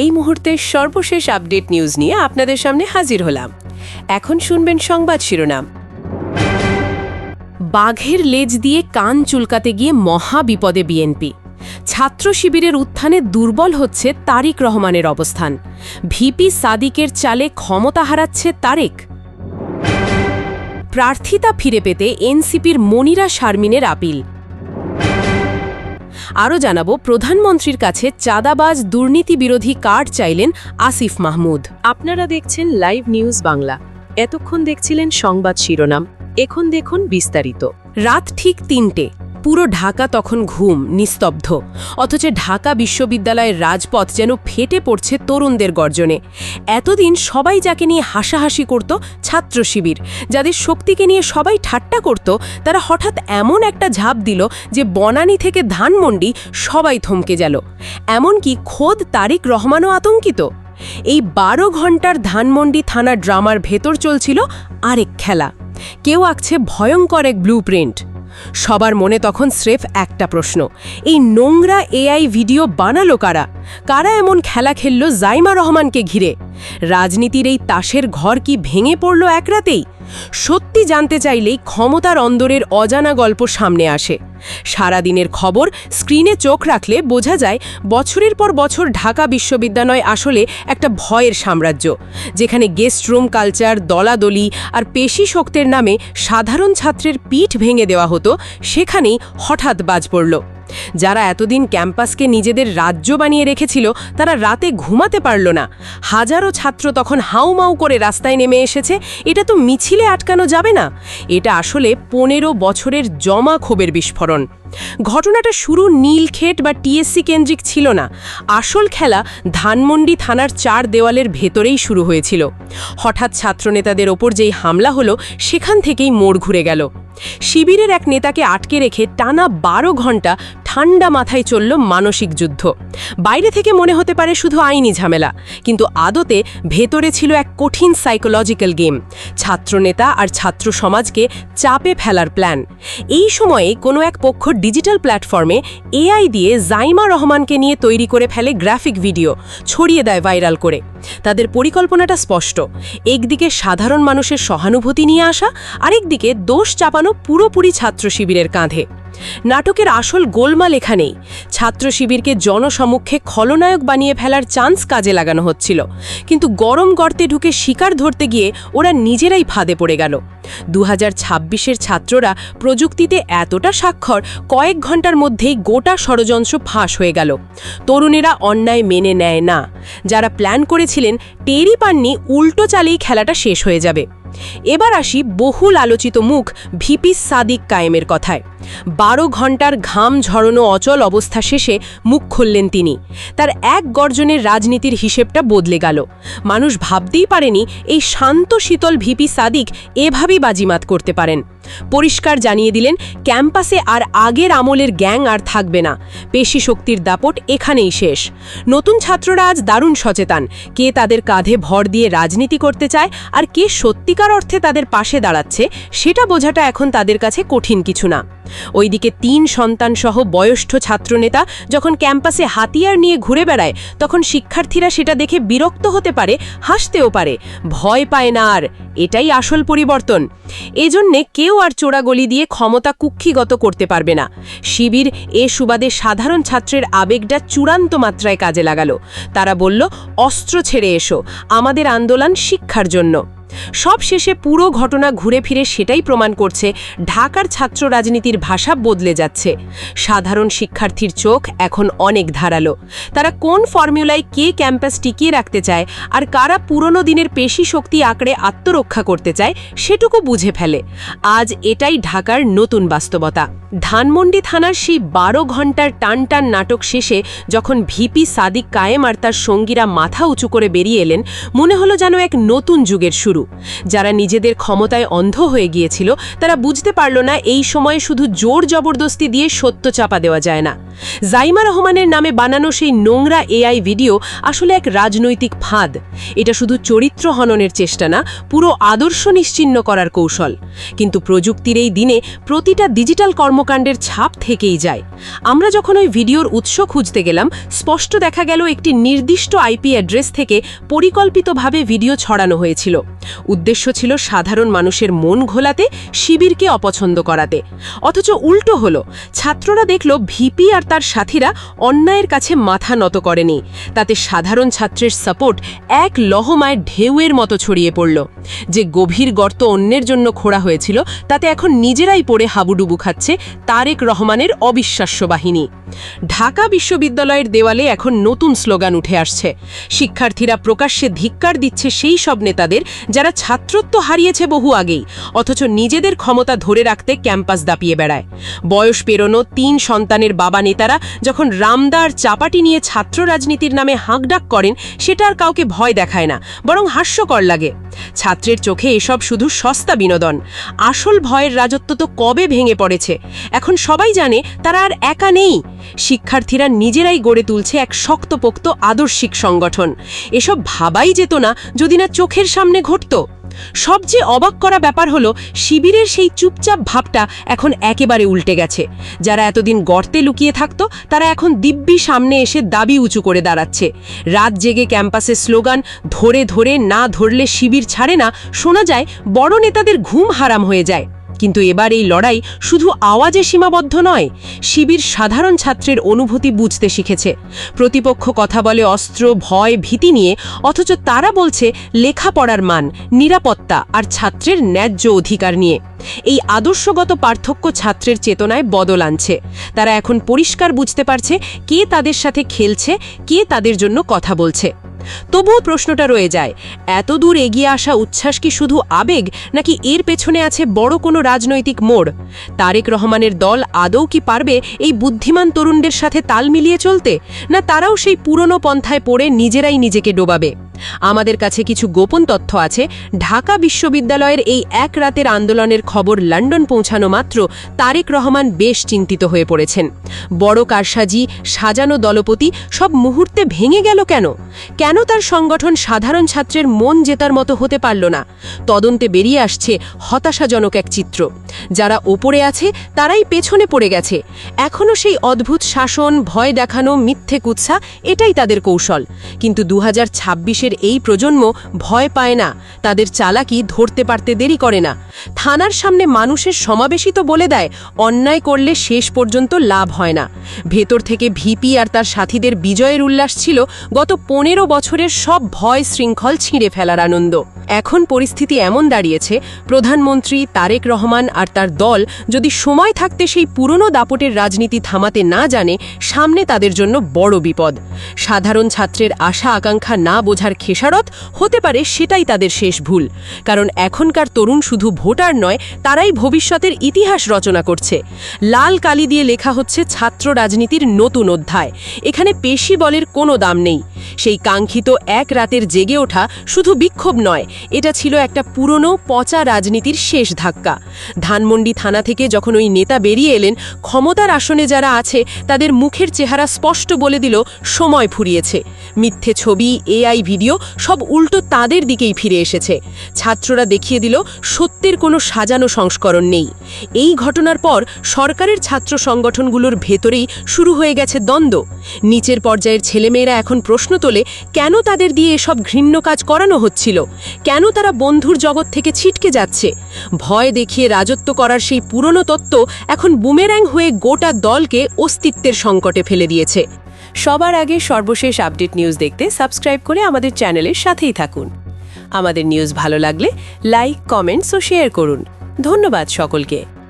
এই মুহূর্তের সর্বশেষ আপডেট নিউজ নিয়ে আপনাদের সামনে হাজির হলাম। এখন শুনবেন সংবাদ শিরোনাম। বাঘের লেজ দিয়ে কান চুলকাতে গিয়ে মহা বিপদে বিএনপি। ছাত্র শিবিরের উত্থানে দুর্বল হচ্ছে তারিক রহমানের অবস্থান। ভিপি সাদিকের চালে ক্ষমতা হারাচ্ছে তারেক। প্রার্থিতা ফিরে পেতে এনসিপির মনিরা শারমিনের আপিল। আরও জানাবো, প্রধানমন্ত্রীর কাছে চাঁদাবাজ দুর্নীতি বিরোধী কার্ড চাইলেন আসিফ মাহমুদ। আপনারা দেখছেন লাইভ নিউজ বাংলা। এতক্ষণ দেখছিলেন সংবাদ শিরোনাম, এখন দেখুন বিস্তারিত। রাত ঠিক ৩টে। পুরো ঢাকা তখন ঘুম, নিস্তব্ধ। অথচ ঢাকা বিশ্ববিদ্যালয়ের রাজপথ যেন ফেটে পড়ছে তরুণদের গর্জনে। এতদিন সবাই যাকে নিয়ে হাসাহাসি করত, ছাত্র শিবির, যাদের শক্তিকে নিয়ে সবাই ঠাট্টা করত, তারা হঠাৎ এমন একটা ঝাঁপ দিল যে বনানী থেকে ধানমন্ডি সবাই থমকে গেল। এমনকি খোদ তারিক রহমানও আতঙ্কিত। এই ১২ ঘণ্টার ধানমন্ডি থানা ড্রামার ভেতর চলছিল আরেক খেলা। কেউ আঁকছে ভয়ঙ্কর এক ব্লু প্রিন্ট। সবার মনে তখন স্রেফ একটা প্রশ্ন, এই নোংরা এআই ভিডিও বানালো কারা? কারা এমন খেলা খেলল জাইমা রহমানকে ঘিরে? রাজনীতির এই তাসের ঘর কি ভেঙে পড়ল এক রাতেই? সত্যি জানতে চাইলেই ক্ষমতার অন্দরের অজানা গল্প সামনে আসে। সারাদিনের খবর স্ক্রিনে চোখ রাখলে বোঝা যায়, বছরের পর বছর ঢাকা বিশ্ববিদ্যালয় আসলে একটা ভয়ের সাম্রাজ্য, যেখানে গেস্ট রুম কালচার, দলাদলি আর পেশি শক্তির নামে সাধারণ ছাত্রের পিঠ ভেঙে দেওয়া হতো, সেখানেই হঠাৎ বাজ পড়ল। যারা এতদিন ক্যাম্পাসকে নিজেদের রাজ্য বানিয়ে রেখেছিল, তারা রাতে ঘুমাতে পারল না। হাজারো ছাত্র তখন হাউমাউ করে রাস্তায় নেমে এসেছে। এটা তো মিছিলে আটকানো যাবে না। এটা আসলে ১৫ বছরের জমা ক্ষোভের বিস্ফোরণ। ঘটনাটা শুরু নীলক্ষেত বা টিএসসি কেন্দ্রিক ছিল না। আসল খেলা ধানমন্ডি থানার ৪ দেওয়ালের ভেতরেই শুরু হয়েছিল। হঠাৎ ছাত্রনেতাদের ওপর যেই হামলা হলো, সেখান থেকেই মোড় ঘুরে গেল। শিবিরের এক নেতাকে আটকে রেখে টানা ১২ ঘণ্টা ঠান্ডা মাথায় চলল মানসিক যুদ্ধ। বাইরে থেকে মনে হতে পারে শুধু আইনি ঝামেলা, কিন্তু আদতে ভেতরে ছিল এক কঠিন সাইকোলজিক্যাল গেম। ছাত্রনেতা আর ছাত্র সমাজকে চাপে ফেলার প্ল্যান। এই সময়ে কোনো এক পক্ষ ডিজিটাল প্ল্যাটফর্মে এআই দিয়ে জাইমা রহমানকে নিয়ে তৈরি করে ফেলে গ্রাফিক ভিডিও, ছড়িয়ে দেয় ভাইরাল করে। তাদের পরিকল্পনাটা স্পষ্ট। একদিকে সাধারণ মানুষের সহানুভূতি নিয়ে আসা, আরেকদিকে দোষ চাপানো পুরোপুরি ছাত্র শিবিরের কাঁধে। নাটকের আসল গোলমাল এখানেই। ছাত্র শিবিরকে জনসমক্ষে খলনায়ক বানিয়ে ফেলার চান্স কাজে লাগানো হচ্ছিল, কিন্তু গরম গর্তে ঢুকে শিকার ধরতে গিয়ে ওরা নিজেরাই ফাঁদে পড়ে গেল। ২০২৬-এর ছাত্ররা প্রযুক্তিতে এতটা স্বাক্ষর, কয়েক ঘন্টার মধ্যেই গোটা ষড়যন্ত্র ফাঁস হয়ে গেল। তরুণেরা অন্যায় মেনে নেয় না। যারা প্ল্যান করেছিলেন টেরই পাননি উল্টো চালেই খেলাটা শেষ হয়ে যাবে। এবার আসি বহুল আলোচিত মুখ ভিপি সাদিক কায়েমের কথায়। ১২ ঘণ্টার ঘাম ঝরানো অচল অবস্থা শেষে মুখ খুললেন তিনি। তার এক গর্জনের রাজনীতির হিসেবটা বদলে গেল। মানুষ ভাবতেই পারেনি এই শান্ত শীতল ভিপি সাদিক এভাবেই বাজিমাত করতে পারেন। পরিষ্কার জানিয়ে দিলেন, ক্যাম্পাসে আর আগের আমলের গ্যাং আর থাকবে না। পেশি শক্তির দাপট এখানেই শেষ। নতুন ছাত্ররা আজ দারুণ সচেতন। কে তাদের কাঁধে ভর দিয়ে রাজনীতি করতে চায় আর কে সত্যিকার অর্থে তাদের পাশে দাঁড়াচ্ছে, সেটা বোঝাটা এখন তাদের কাছে কঠিন কিছু না। ওইদিকে ৩ সন্তানসহ বয়স্ক ছাত্রনেতা যখন ক্যাম্পাসে হাতিয়ার নিয়ে ঘুরে বেড়ায়, তখন শিক্ষার্থীরা সেটা দেখে বিরক্ত হতে পারে, হাসতেও পারে, ভয় পায় না আর। এটাই আসল পরিবর্তন। এজন্যে কেউ আর চোরাগলি দিয়ে ক্ষমতা কুক্ষিগত করতে পারবে না। শিবির এ সুবাদে সাধারণ ছাত্রের আবেগটা চূড়ান্ত মাত্রায় কাজে লাগালো। তারা বলল, অস্ত্র ছেড়ে এসো, আমাদের আন্দোলন শিক্ষার জন্য। সব শেষে পুরো ঘটনা ঘুরে ফিরে সেটাই প্রমাণ করছে, ঢাকার ছাত্র রাজনীতির ভাষা বদলে যাচ্ছে। সাধারণ শিক্ষার্থীর চোখ এখন অনেক ধারালো। তারা কোন ফর্মুলায় কে ক্যাম্পাস টিকিয়ে রাখতে চায় আর কারা পুরনো দিনের পেশি শক্তি আঁকড়ে আত্মরক্ষা করতে চায়, সেটুকু বুঝে ফেলে। আজ এটাই ঢাকার নতুন বাস্তবতা। ধানমন্ডি থানার সেই ১২ ঘণ্টার টান টান নাটক শেষে যখন ভিপি সাদিক কায়েম আর তার সঙ্গীরা মাথা উঁচু করে বেরিয়ে এলেন, মনে হলো যেন এক নতুন যুগের শুরু। যারা নিজেদের ক্ষমতায় অন্ধ হয়ে গিয়েছিল তারা বুঝতে পারল না এই সময়ে শুধু জোর জবরদস্তি দিয়ে সত্য চাপা দেওয়া যায় না। জাইমা রহমানের নামে বানানো সেই নোংরা এআই ভিডিও আসলে এক রাজনৈতিক ফাঁদ। এটা শুধু চরিত্র হননের চেষ্টা না, পুরো আদর্শ নিশ্চিহ্ন করার কৌশল। কিন্তু প্রযুক্তির এই দিনে প্রতিটা ডিজিটাল কর্মকাণ্ডের ছাপ থেকেই যায়। আমরা যখন ওই ভিডিওর উৎস খুঁজতে গেলাম, স্পষ্ট দেখা গেল একটি নির্দিষ্ট আইপি অ্যাড্রেস থেকে পরিকল্পিতভাবে ভিডিও ছড়ানো হয়েছিল। উদ্দেশ্য ছিল সাধারণ মানুষের মন ঘোলাতে, শিবিরকে অপছন্দ করাতে। অথচ উল্টো হলো, ছাত্ররা দেখল ভিপি আর তার সাথীরা অন্যায়ের কাছে মাথা নত করেনি। তাতে সাধারণ ছাত্রের সাপোর্ট এক লহমায় ঢেউয়ের মতো ছড়িয়ে পড়ল। যে গভীর গর্ত অন্যের জন্য খোঁড়া হয়েছিল, তাতে এখন নিজেরাই পড়ে হাবুডুবু খাচ্ছে তারেক রহমানের অবিশ্বাস্য বাহিনী। ঢাকা বিশ্ববিদ্যালয়ের দেওয়ালে এখন নতুন স্লোগান উঠে আসছে। শিক্ষার্থীরা প্রকাশ্যে ধিক্কার দিচ্ছে সেই সব নেতাদের যারা ছাত্রত্ব হারিয়েছে বহু আগেই, অথচ নিজেদের ক্ষমতা ধরে রাখতে ক্যাম্পাস দাপিয়ে বেড়ায়। বয়স পেরোনো 3 সন্তানের বাবা নেতারা যখন রামদার চাপাটি নিয়ে ছাত্র রাজনীতির নামে হাঁকডাক করেন, সেটা আর কাউকে ভয় দেখায় না, বরং হাস্যকর লাগে। ছাত্রের চোখে এসব শুধু সস্তা বিনোদন। আসল ভয়ের রাজত্ব তো কবে ভেঙে পড়েছে। এখন সবাই জানে তারা আর একা নেই। শিক্ষার্থীরা নিজেরাই গড়ে তুলছে এক শক্তপোক্ত আদর্শিক সংগঠন। এসব ভাবাই যেত না যদি না চোখের সামনে ঘটত। সবচেয়ে অবাক করা ব্যাপার হলো, শিবিরের সেই চুপচাপ ভাবটা এখন একেবারে উল্টে গেছে। যারা এতদিন গর্তে লুকিয়ে থাকত, তারা এখন দিব্যি সামনে এসে দাবি উঁচু করে দাঁড়াচ্ছে। রাত জেগে ক্যাম্পাসে স্লোগান ধরে ধরে না ধরলে শিবির ছাড়ে না শোনা যায়, বড় নেতাদের ঘুম হারাম হয়ে যায়। কিন্তু এবার এই লড়াই শুধু আওয়াজে সীমাবদ্ধ নয়, শিবির সাধারণ ছাত্রের অনুভূতি বুঝতে শিখেছে। প্রতিপক্ষ কথা বলে অস্ত্র, ভয়, ভীতি নিয়ে, অথচ তারা বলছে লেখাপড়ার মান, নিরাপত্তা আর ছাত্রের ন্যায্য অধিকার নিয়ে। এই আদর্শগত পার্থক্য ছাত্রের চেতনায় বদল আনছে। তারা এখন পরিষ্কার বুঝতে পারছে কে তাদের সাথে খেলছে, কে তাদের জন্য কথা বলছে। তবুও প্রশ্নটা রয়ে যায়, এত দূর এগিয়ে আসা উচ্ছ্বাস কি শুধু আবেগ, নাকি এর পেছনে আছে বড় কোনো রাজনৈতিক মোড়? তারেক রহমানের দল আদৌ কি পারবে এই বুদ্ধিমান তরুণদের সাথে তাল মিলিয়ে চলতে, না তারাও সেই পুরনো পন্থায় পড়ে নিজেরাই নিজেকে ডোবাবে? আমাদের কাছে কিছু গোপন তথ্য আছে। ঢাকা বিশ্ববিদ্যালয়ের এই এক রাতের আন্দোলনের খবর লন্ডন পৌঁছানো মাত্র তারেক রহমান বেশ চিন্তিত হয়ে পড়েছেন। বড় কারসাজি, সাজানো দলপতি সব মুহূর্তে ভেঙে গেল কেন? কেন তার সংগঠন সাধারণ ছাত্রের মন জেতার মতো হতে পারল না? তদন্তে বেরিয়ে আসছে হতাশাজনক এক চিত্র। যারা ওপরে আছে তারাই পেছনে পড়ে গেছে। এখনও সেই অদ্ভুত শাসন, ভয় দেখানো, মিথ্যে কুৎসা, এটাই তাদের কৌশল। কিন্তু 2026-এর এই প্রজন্ম ভয় পায় না। তাদের চালাকি ধরতে পারতে দেরি করে না। থানার সামনে মানুষের সমাবেশই তো বলে দেয়, অন্যায় করলে শেষ পর্যন্ত লাভ হয় না। ভেতর থেকে ভিপি আর তার সাথীদের বিজয়ের উল্লাস ছিল গত 15 বছরের সব ভয় শৃঙ্খল ছিঁড়ে ফেলার আনন্দ। এখন পরিস্থিতি এমন দাঁড়িয়েছে, প্রধানমন্ত্রী তারেক রহমান আর তার দল যদি সময় থাকতে সেই পুরনো দাপটের রাজনীতি থামাতে না জানে, সামনে তাদের জন্য বড় বিপদ। সাধারণ ছাত্রের আশা আকাঙ্ক্ষা না বোঝার খেসারত হতে পারে সেটাই তাদের শেষ ভুল। কারণ এখনকার তরুণ শুধু ভোটার নয়, তারাই ভবিষ্যতের ইতিহাস রচনা করছে। লাল কালি দিয়ে লেখা হচ্ছে ছাত্র রাজনীতির নতুন অধ্যায়। এখানে পেশি বলের কোনো দাম নেই। সেই কাঙ্ক্ষিত এক রাতের জেগে ওঠা শুধু বিক্ষোভ নয়, এটা ছিল একটা পুরনো পচা রাজনীতির শেষ ধাক্কা। ধানমন্ডি থানা থেকে যখন ওই নেতা বেরিয়ে এলেন, ক্ষমতার আসনে যারা আছে তাদের মুখের চেহারা স্পষ্ট বলে দিল সময় ফুরিয়েছে। মিথ্যে ছবি, এআই ভিডিও সব উল্টো তাদের দিকেই ফিরে এসেছে। ছাত্ররা দেখিয়ে দিল সত্যের কোনো সাজানো সংস্করণ নেই। এই ঘটনার পর সরকারের ছাত্র সংগঠনগুলোর ভেতরেই শুরু হয়ে গেছে দ্বন্দ্ব। নিচের পর্যায়ের ছেলেমেয়েরা এখন প্রশ্ন তোলে, কেন তাদের দিয়ে এসব ঘৃণ্য কাজ করানো হচ্ছিল? কেন তারা বন্ধুর জগৎ থেকে ছিটকে যাচ্ছে? ভয় দেখিয়ে রাজত্ব করার সেই পুরনো তত্ত্ব এখন বুমেরাং হয়ে গোটা দলকে অস্তিত্বের সংকটে ফেলে দিয়েছে। সবার আগে সর্বশেষ আপডেট নিউজ দেখতে সাবস্ক্রাইব করে আমাদের চ্যানেলের সাথেই থাকুন। আমাদের নিউজ ভালো লাগলে লাইক, কমেন্টস ও শেয়ার করুন। ধন্যবাদ সকলকে।